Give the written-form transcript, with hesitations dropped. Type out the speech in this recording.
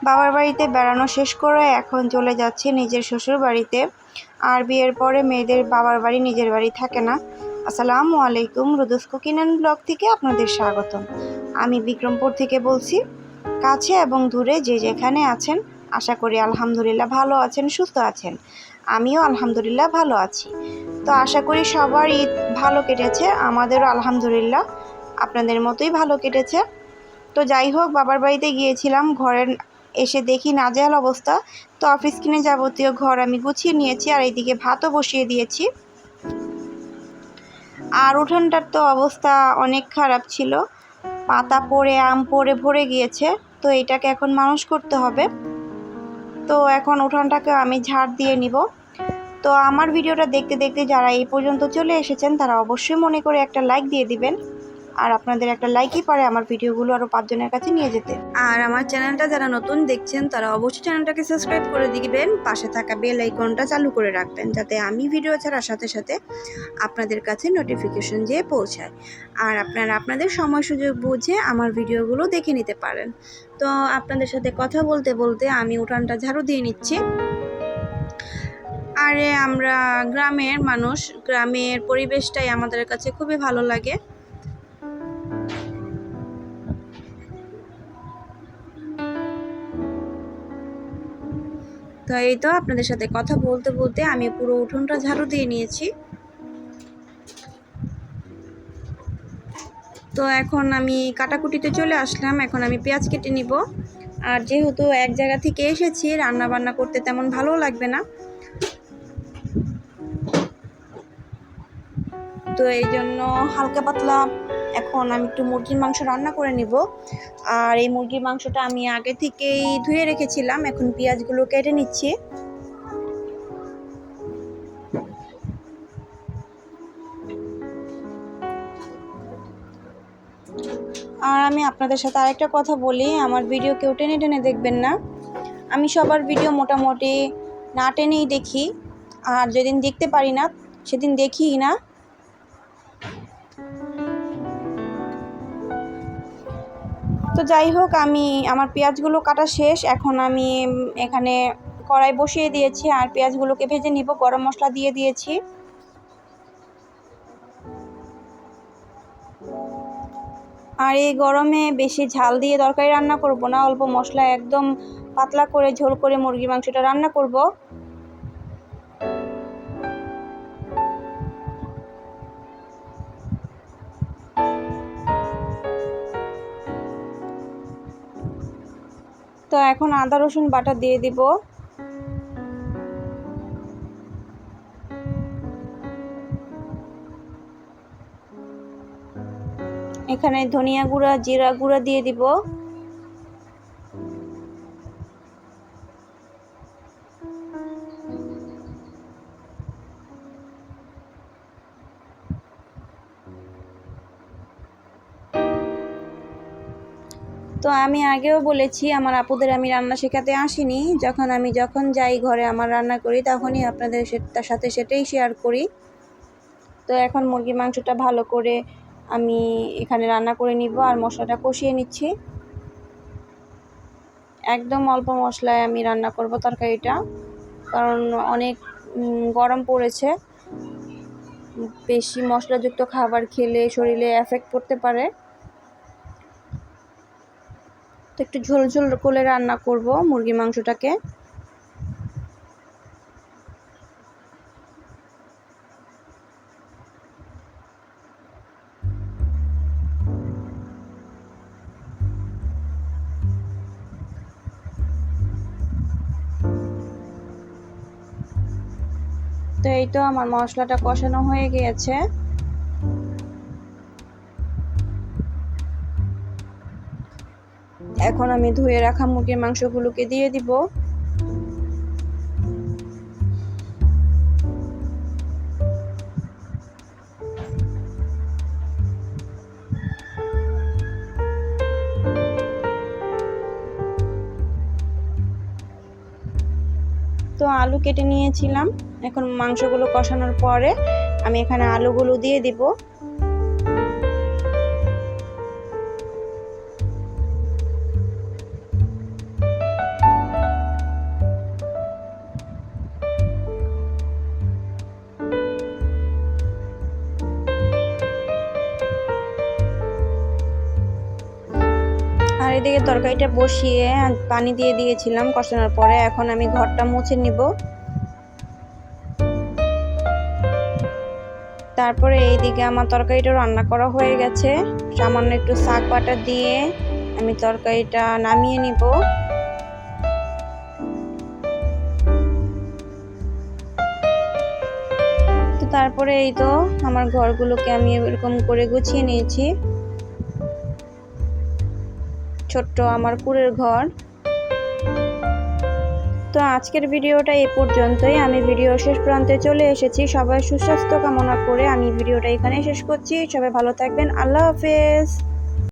বাবার বাড়িতে বেড়ানো শেষ করে এখন চলে যাচ্ছি নিজের শ্বশুর বাড়িতে। আর বিয়ের পরে মেয়েদের বাবার বাড়ি নিজের বাড়ি থাকে না। আসসালামু আলাইকুম, রুদুস কুকিং অ্যান্ড ব্লগ থেকে আপনাদের স্বাগতম। আমি বিক্রমপুর থেকে বলছি। কাছে এবং দূরে যে যেখানে আছেন, আশা করি আলহামদুলিল্লাহ ভালো আছেন, সুস্থ আছেন। আমিও আলহামদুলিল্লাহ ভালো আছি। তো আশা করি সবার ঈদ ভালো কেটেছে, আমাদেরও আলহামদুলিল্লাহ আপনাদের মতোই ভালো কেটেছে। তো যাই হোক, বাবার বাড়িতে গিয়েছিলাম, ঘরের এসে দেখি নাজেহাল অবস্থা। তো অফিস কিনে যাবতীয় ঘর আমি গুছিয়ে নিয়েছি, আর এইদিকে ভাতও বসিয়ে দিয়েছি। আর উঠোনটার তো অবস্থা অনেক খারাপ ছিল, পাতা পড়ে আম পড়ে ভরে গিয়েছে। তো এটাকে এখন মানুষ করতে হবে। তো এখন উঠোনটাকে আমি ঝাড় দিয়ে নিব। তো আমার ভিডিওটা দেখতে দেখতে যারা এই পর্যন্ত চলে এসেছেন তারা অবশ্যই মনে করে একটা লাইক দিয়ে দিবেন। আর আপনাদের একটা লাইকই পারে আমার ভিডিওগুলো আরও 5 জনের কাছে নিয়ে যেতে। আর আমার চ্যানেলটা যারা নতুন দেখছেন তারা অবশ্যই চ্যানেলটাকে সাবস্ক্রাইব করে দিবেন, পাশে থাকা বেল আইকনটা চালু করে রাখবেন, যাতে আমি ভিডিও ছাড়ার সাথে সাথে আপনাদের কাছে নোটিফিকেশন যেয়ে পৌঁছায়। আর আপনারা আপনাদের সময় সুযোগ বুঝে আমার ভিডিওগুলো দেখে নিতে পারেন। তো আপনাদের সাথে কথা বলতে বলতে আমি উঠানটা ঝাড়ু দিয়ে নিচ্ছি। আরে আমরা গ্রামের মানুষ, গ্রামের পরিবেশটাই আমাদের কাছে খুবই ভালো লাগে। তো এই তো আপনাদের সাথে কথা বলতে বলতে আমি পুরো উঠোনটা ঝাড়ু দিয়ে নিয়েছি। তো এখন আমি কাটাকুটিতে চলে আসলাম, এখন আমি পেঁয়াজ কেটে নিব। আর যেহেতু এক জায়গা থেকে এসেছি, রান্না বান্না করতে তেমন ভালো লাগবে না, তো এই জন্য হালকা পাতলা এখন আমি একটু মুরগির মাংস রান্না করে নিব। আর এই মুরগির মাংসটা আমি আগে থেকেই ধুয়ে রেখেছিলাম, এখন পেঁয়াজগুলো কেটে নিচ্ছি। আর আমি আপনাদের সাথে আরেকটা কথা বলি, আমার ভিডিও কেউ টেনে টেনে দেখবেন না। আমি সবার ভিডিও মোটামুটি না টেনেই দেখি, আর যেদিন দেখতে পারি না সেদিন দেখিই না। তো যাই হোক, আমি আমার পেঁয়াজগুলো কাটা শেষ, এখন আমি এখানে কড়াই বসিয়ে দিয়েছি আর পেঁয়াজগুলোকে ভেজে নিব। গরম মশলা দিয়ে দিয়েছি। আর এই গরমে বেশি ঝাল দিয়ে তরকারি রান্না করব না, অল্প মশলা একদম পাতলা করে ঝোল করে মুরগির মাংসটা রান্না করব। তো এখন আদা রসুন বাটা দিয়ে দিব। এখানে ধনিয়া গুঁড়া জিরা গুঁড়া দিয়ে দিব। তো আমি আগেও বলেছি, আমার আপুদের আমি রান্না শেখাতে আসিনি, যখন যাই ঘরে আমার রান্না করি তখনই আপনাদের তার সাথে সেটাই শেয়ার করি। তো এখন মুরগির মাংসটা ভালো করে আমি এখানে রান্না করে নিব আর মশলাটা কষিয়ে নিচ্ছি। একদম অল্প মশলায় আমি রান্না করব তরকারিটা, কারণ অনেক গরম পড়েছে। বেশি মশলাযুক্ত খাবার খেলে শরীরে এফেক্ট করতে পারে। তো একটু ঝোল ঝোল করে রান্না করব মুরগির মাংসটাকে। তো এই তো আমার মশলাটা কষানো হয়ে গিয়েছে। এখন আমি ধুয়ে রাখা মুরগির মাংসগুলোকে দিয়ে দিব। তো আলু কেটে নিয়েছিলাম, এখন মাংসগুলো কষানোর পরে আমি এখানে আলুগুলো দিয়ে দিব। এদিকে তরকারিটা বসিয়ে পানি দিয়ে দিয়েছিলাম কষানোর পরে। এখন আমি ঘরটা মুছে নিব। তারপরে এইদিকে আমার তরকারিটা রান্না করা হয়ে গেছে। সামান্য একটু শাক বাটা দিয়ে আমি তরকারিটা নামিয়ে নিব। তো তারপরে এই তো আমার ঘরগুলোকে আমি এরকম করে গুছিয়ে নিয়েছি। ছোট্ট আমার কুঁড়ের ঘর। তো আজকের ভিডিওটা এই পর্যন্তই। আমি ভিডিও শেষ প্রান্তে চলে এসেছি। সবাই সুস্বাস্থ্য কামনা করে আমি ভিডিওটা এখানে শেষ করছি। সবাই ভালো থাকবেন। আল্লাহ হাফেজ।